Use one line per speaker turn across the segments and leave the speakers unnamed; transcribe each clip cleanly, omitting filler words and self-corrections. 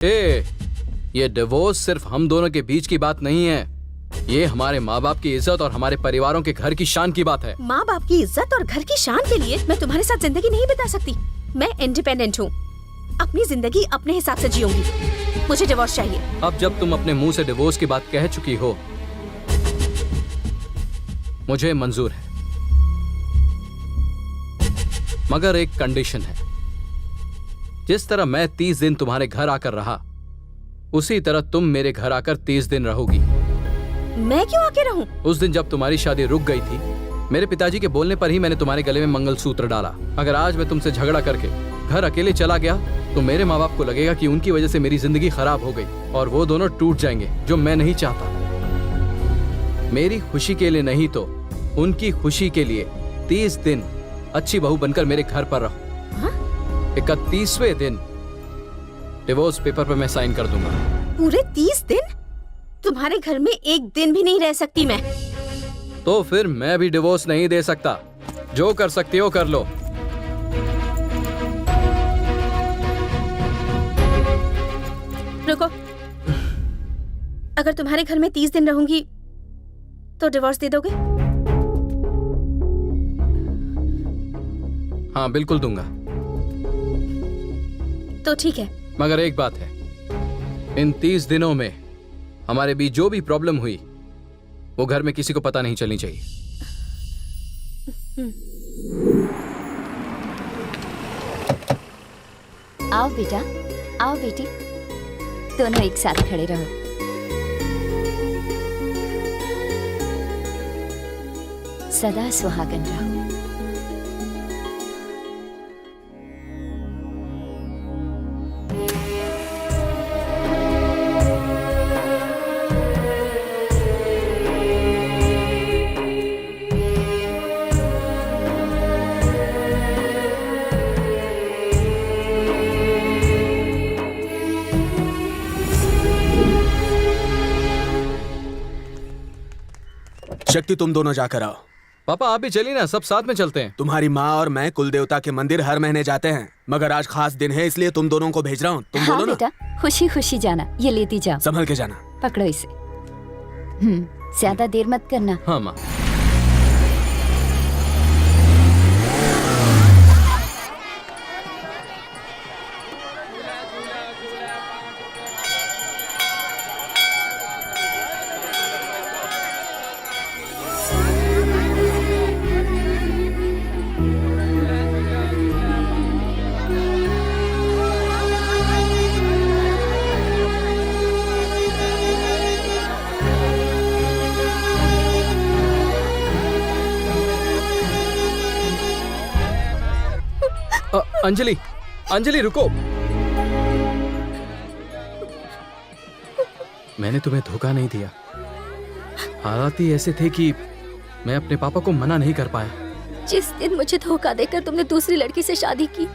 ए, ये डिवोर्स सिर्फ हम दोनों के बीच की बात नहीं है। ये हमारे माँ बाप की इज्जत और हमारे परिवारों के घर की शान की बात है।
माँ बाप की इज्जत और घर की शान के लिए मैं तुम्हारे साथ जिंदगी नहीं बिता सकती। मैं इंडिपेंडेंट हूँ, अपनी जिंदगी अपने हिसाब से जीऊंगी। मुझे डिवोर्स चाहिए।
अब जब तुम अपने मुंह से डिवोर्स की बात कह चुकी हो, मुझे मंजूर है, मगर एक कंडीशन है। जिस तरह मैं 30 दिन तुम्हारे घर आकर रहा, उसी तरह तुम मेरे घर आकर 30 दिन रहोगी।
मैं क्यों आके रहूं?
उस दिन जब तुम्हारी शादी रुक गई थी, मेरे पिताजी के बोलने पर ही मैंने तुम्हारे गले में मंगलसूत्र डाला। अगर आज मैं तुमसे झगड़ा करके घर अकेले चला गया तो मेरे माँ बाप को लगेगा कि उनकी वजह से मेरी जिंदगी खराब हो गई और वो दोनों टूट जाएंगे, जो मैं नहीं चाहता। मेरी खुशी के लिए नहीं तो उनकी खुशी के लिए 30 दिन अच्छी बहू बनकर मेरे घर पर रहो। 31वें दिन डिवोर्स पेपर पर मैं साइन कर दूंगा।
पूरे 30 दिन? तुम्हारे घर में एक दिन भी नहीं रह सकती मैं।
तो फिर मैं भी डिवोर्स नहीं दे सकता। जो कर सकती हो कर लो।
रुको, अगर तुम्हारे घर में 30 दिन रहूंगी तो डिवोर्स दे दोगे?
हाँ, बिल्कुल दूंगा।
तो ठीक है,
मगर एक बात है, इन 30 दिनों में हमारे बीच जो भी प्रॉब्लम हुई वो घर में किसी को पता नहीं चलनी चाहिए।
आओ बेटा, आओ बेटी, दोनों एक साथ खड़े रहो। सदा सुहागन रहो।
शक्ति, तुम दोनों जाकर आओ।
पापा आप भी चलिए ना, सब साथ में चलते हैं।
तुम्हारी माँ और मैं कुल देवता के मंदिर हर महीने जाते हैं, मगर आज खास दिन है इसलिए तुम दोनों को भेज रहा हूँ। तुम
हाँ
बोलो ना।
बेटा, खुशी खुशी जाना। ये लेती जाओ।
संभल के जाना।
पकड़ो इसे। ज्यादा देर मत करना।
हाँ माँ। अंजलि, अंजलि रुको। मैंने तुम्हें धोखा नहीं दिया। हालात ही ऐसे थे कि मैं अपने पापा को मना नहीं कर पाया।
जिस दिन मुझे धोखा देकर तुमने दूसरी लड़की से शादी की,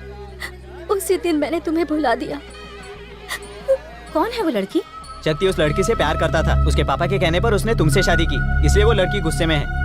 उसी दिन मैंने तुम्हें भुला दिया। कौन है वो लड़की?
शक्ति उस लड़की से प्यार करता था। उसके पापा के कहने पर उसने तुमसे शादी की, इसलिए वो लड़की गुस्से में है।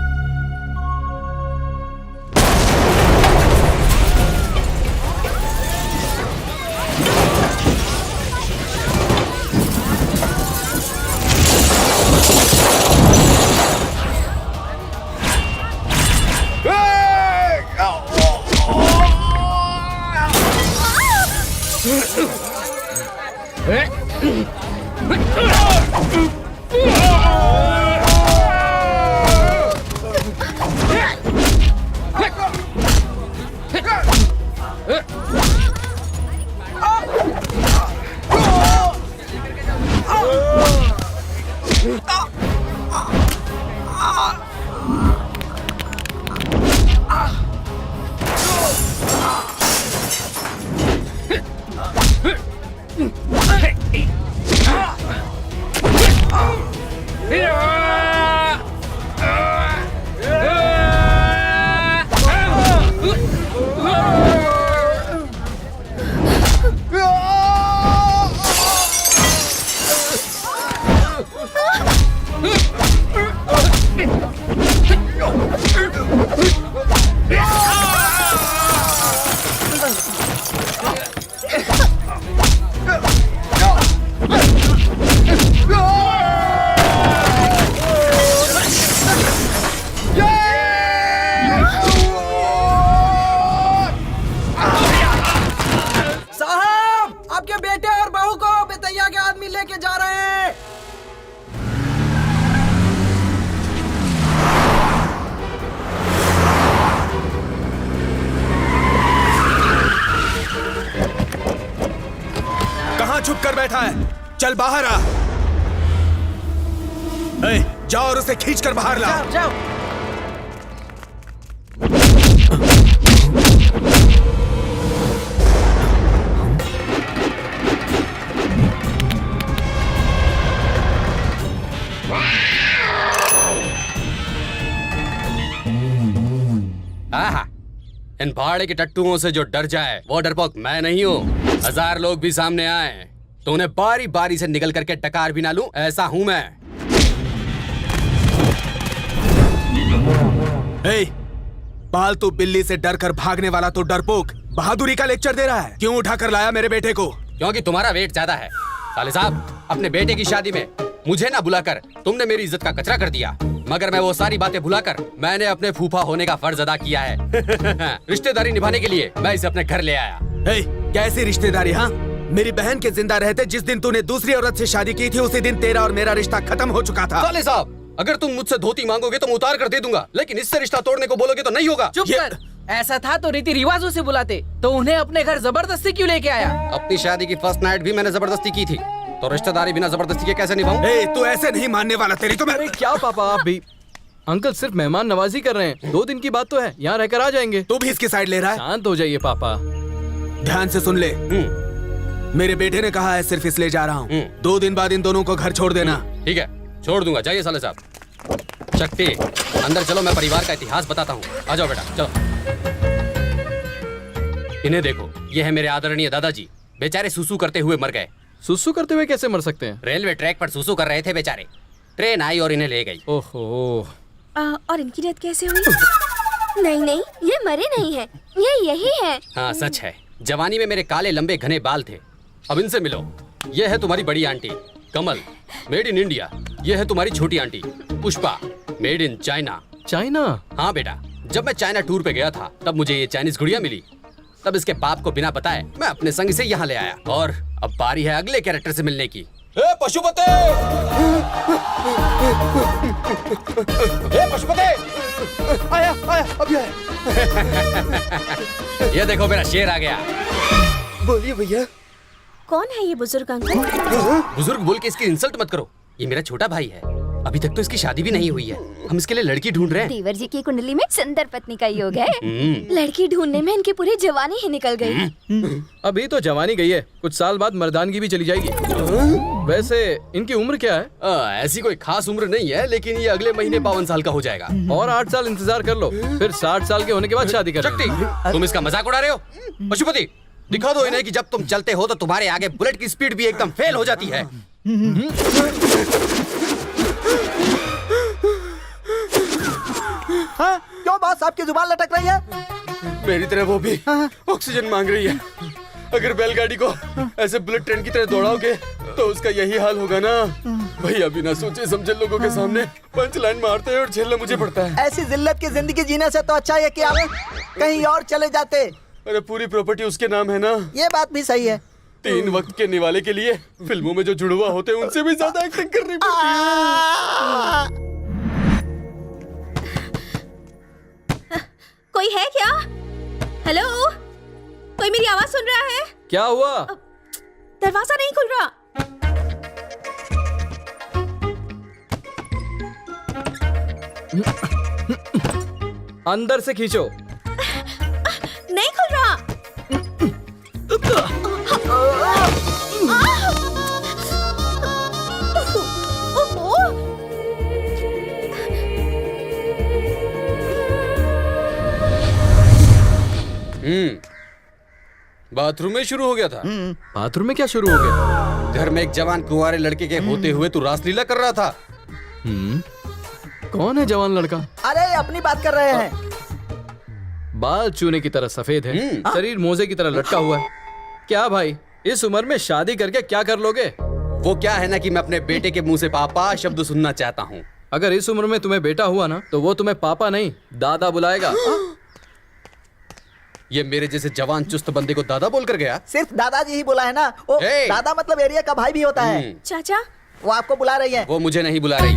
लेके जा रहे हैं।
कहाँ छुप कर बैठा है? चल बाहर आ। ए, जाओ और उसे खींच कर बाहर लाओ।
जाओ जाओ।
आहा, इन पहाड़े के टट्टुओं से जो डर जाए वो डरपोक मैं नहीं हूँ। 1000 लोग भी सामने आए तो उन्हें बारी बारी से निकल करके डकार भी ना लूं, ऐसा हूं मैं।
ए, पालतू बिल्ली से डर कर भागने वाला तो डरपोक बहादुरी का लेक्चर दे रहा है। क्यों उठा कर लाया मेरे बेटे को?
क्योंकि तुम्हारा वेट ज्यादा है। साले साहब, अपने बेटे की शादी में मुझे ना बुलाकर तुमने मेरी इज्जत का कचरा कर दिया, मगर मैं वो सारी बातें भुलाकर मैंने अपने फूफा होने का फर्ज अदा किया है। रिश्तेदारी निभाने के लिए मैं इसे अपने घर ले आया।
ए, कैसी रिश्तेदारी? हाँ, मेरी बहन के जिंदा रहते जिस दिन तूने दूसरी औरत से शादी की थी उसी दिन तेरा और मेरा रिश्ता खत्म हो चुका था।
साले साहब, अगर तुम मुझसे धोती मांगोगे तो मैं उतार कर दे दूंगा, लेकिन इससे रिश्ता तोड़ने को बोलोगे तो नहीं होगा।
चुप कर। ऐसा था तो रीति रिवाजों से बुलाते, तो उन्हें अपने घर जबरदस्ती क्यों लेके आया?
अपनी शादी की फर्स्ट नाइट भी मैंने जबरदस्ती की थी, तो रिश्तेदारी बिना जबरदस्ती के कैसे निभाऊं?
ए, तू ऐसे नहीं मानने वाला। तेरी तो मैं।
अरे क्या पापा आप भी? अंकल सिर्फ मेहमान नवाजी कर रहे हैं, 2 दिन की बात तो है, यहाँ रहकर आ जाएंगे।
तू भी इसकी साइड ले रहा है?
शांत हो जाइए पापा।
ध्यान से सुन ले, मेरे बेटे ने कहा है सिर्फ इसलिए जा रहा हूँ। 2 दिन बाद इन दोनों को घर छोड़ देना।
ठीक है, छोड़ दूंगा। जाइए साले साहब। शक्ति, अंदर चलो, मैं परिवार का इतिहास बताता हूँ। आ जाओ बेटा, चलो। इन्हें देखो, ये है मेरे आदरणीय दादाजी। बेचारे सुसु करते हुए मर गए।
सुसु करते हुए कैसे मर सकते हैं?
रेलवे ट्रैक पर सुसु कर रहे थे बेचारे। ट्रेन आई और इन्हें ले गई।
ओहो।
और इनकी डेथ कैसे हुई?
नहीं नहीं, ये मरे नहीं है, ये यही है।
हाँ सच है, जवानी में मेरे काले लंबे घने बाल थे। अब इनसे मिलो। ये है तुम्हारी बड़ी aunty Kamal, made in India. ये है तुम्हारी छोटी aunty Pushpa, made in China.
China?
हाँ बेटा, जब मैं चाइना टूर पे गया था तब मुझे ये चाइनीज गुड़िया मिली। तब इसके बाप को बिना बताए मैं अपने संग से यहाँ ले आया, और अब बारी है अगले कैरेक्टर से मिलने की। ए पशुपते! ए पशुपते! आया आया, अभी आया। ये देखो मेरा शेर आ गया।
बोलिए भैया।
कौन है ये बुजुर्ग अंकल?
बुजुर्ग बोल के इसकी इंसल्ट मत करो। ये मेरा छोटा भाई है, अभी तक तो इसकी शादी भी नहीं हुई है। हम इसके लिए लड़की ढूंढ रहे हैं।
देवर जी की कुंडली में सुंदर पत्नी का योग है। लड़की ढूंढने में इनकी पूरी जवानी ही निकल गई।
अभी तो जवानी गई है, कुछ साल बाद मर्दानगी भी चली जाएगी। वैसे इनकी उम्र क्या है?
ऐसी कोई खास उम्र नहीं है, लेकिन ये अगले महीने 52 साल का हो जाएगा।
और 8 साल इंतजार कर लो, फिर 60 साल के होने के बाद शादी कर
शक्ति, तुम इसका मजाक उड़ा रहे हो? पशुपति, दिखा दो इन्हें कि जब तुम चलते हो तो तुम्हारे आगे बुलेट की स्पीड भी एकदम फेल हो जाती है।
हाँ, क्यों बॉस, आपकी जुबान लटक रही है?
मेरी तरह वो भी ऑक्सीजन मांग रही है। अगर बैलगाड़ी को ऐसे बुलेट ट्रेन की तरह दौड़ाओगे तो उसका यही हाल होगा ना। भैया बिना सोचे समझे लोगों के सामने पंच लाइन मारते हैं और झेलना मुझे पड़ता है।
ऐसी जिल्लत की जिंदगी जीने से तो अच्छा है कि आप कहीं और चले जाते।
अरे पूरी प्रॉपर्टी उसके नाम है ना।
ये बात भी सही है।
3 वक्त के निवाले के लिए फिल्मों में जो जुड़वा होते हैं उनसे भी ज्यादा एक्टिंग करनी पड़ती है।
कोई है क्या? हेलो, कोई मेरी आवाज सुन रहा है?
क्या हुआ?
दरवाजा नहीं खुल रहा।
अंदर से खींचो।
नहीं खुल रहा।
बाथरूम में शुरू हो गया था।
बाथरूम में क्या शुरू हो गया?
घर में एक जवान कुंवारे लड़के के होते हुए तू रासलीला कर रहा था।
कौन है जवान लड़का?
अरे अपनी बात कर रहे हैं।
बाल चूने की तरह सफेद है, शरीर मोजे की तरह लटका हुआ है। क्या भाई, इस उम्र में शादी करके क्या कर लोगे?
वो क्या है ना कि मैं अपने बेटे के मुंह से पापा शब्द सुनना चाहता हूँ।
अगर इस उम्र में तुम्हें बेटा हुआ ना तो वो तुम्हें पापा नहीं दादा बुलाएगा।
ये मेरे जैसे जवान चुस्त बंदे को दादा बोलकर गया।
सिर्फ दादाजी ही बुला है ना। ओ,
ए!
दादा मतलब एरिया का भाई भी होता है।
चाचा,
वो आपको बुला रही है।
वो मुझे नहीं बुला रही।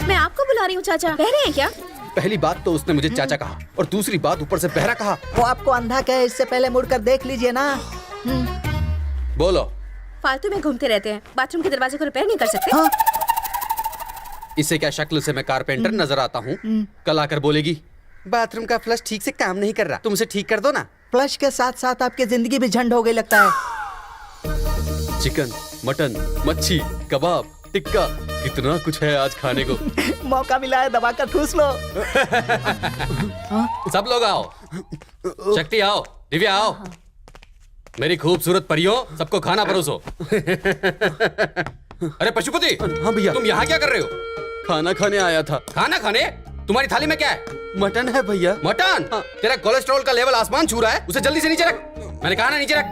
मैं आपको बुला रही हूँ चाचा। बह रहे हैं क्या?
पहली बात तो उसने मुझे चाचा कहा और दूसरी बात ऊपर से बहरा कहा।
वो आपको अंधा कहे इससे पहले मुड़कर देख लीजिए ना।
बोलो।
फालतू में घूमते रहते हैं, बाथरूम के दरवाजे को रिपेयर नहीं कर सकते?
हाँ।
इसे क्या शक्ल से मैं कारपेंटर नजर आता हूँ? कल आकर बोलेगी बाथरूम का फ्लश ठीक से काम नहीं कर रहा, तुम उसे ठीक कर दो ना।
फ्लश के साथ साथ आपकी जिंदगी भी झंड हो गई लगता है।
चिकन, मटन, मच्छी, कबाब, टिक्का, कितना कुछ है आज खाने को।
मौका मिला है, दबा कर ठूस लो।
सब लोग आओ, शक्ति आओ, दिव्या आओ, मेरी खूबसूरत परियों, सबको खाना परोसो। अरे पशुपति,
हाँ भैया।
तुम यहाँ क्या कर रहे हो?
खाना खाने आया था।
खाना खाने? तुम्हारी थाली में क्या है?
मटन है भैया।
मटन? तेरा कोलेस्ट्रॉल का लेवल आसमान छू रहा है, उसे जल्दी से नीचे रख। मैंने कहा ना नीचे रख।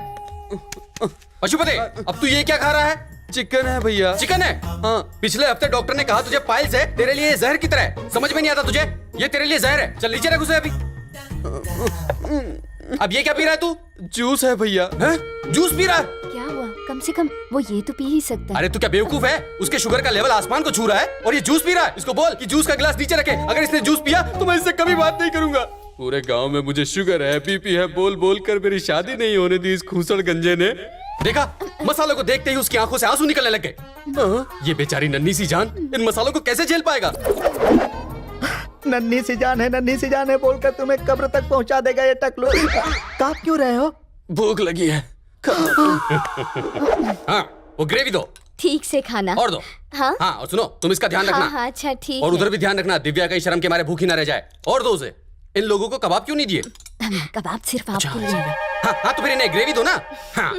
पशुपति, अब तू ये क्या खा रहा है?
चिकन है भैया।
चिकन है?
हाँ।
पिछले हफ्ते डॉक्टर ने कहा तुझे पाइल्स है, तेरे लिए ये जहर की तरह है। समझ में नहीं आता तुझे? ये तेरे लिए जहर है। चल नीचे रख उसे अभी। अब ये क्या पी रहा है तू?
जूस है भैया।
हैं? जूस पी रहा है?
क्या हुआ? कम से कम वो ये तो पी ही सकता है।
अरे तू क्या बेवकूफ है? उसके शुगर का लेवल आसमान को छू रहा है और ये जूस पी रहा है। इसको बोल कि जूस का गिलास नीचे रखे। अगर इसने जूस पिया तो मैं इससे कभी बात नहीं करूंगा। पूरे गांव में मुझे शुगर है, बीपी है, बोल बोल कर मेरी शादी नहीं होने दी इस खूसड़ गंजे ने। देखा, मसालों को देखते ही उसकी आंखों से आंसू निकलने लग गए। ये बेचारी नन्ही सी जान इन मसालों को कैसे झेल पाएगा?
नन्ही सी जान है बोलकर तुम्हें कब्र तक पहुंचा देगा ये टकलू। कांप क्यों रहे हो?
भूख लगी है। हाँ, वो ग्रेवी दो।
ठीक से खाना।
और दो।
हाँ
हाँ, और सुनो, तुम इसका ध्यान रखना।
हाँ, अच्छा ठीक
और
है।
उधर भी ध्यान रखना, दिव्या कहीं शर्म के मारे भूखी ना रह जाए। और दो उसे। इन लोगों को कबाब क्यों नहीं दिए?
कबाब सिर्फ आपके लिए।
हाँ हाँ, तो फिर इन्हें ग्रेवी दो ना। हाँ।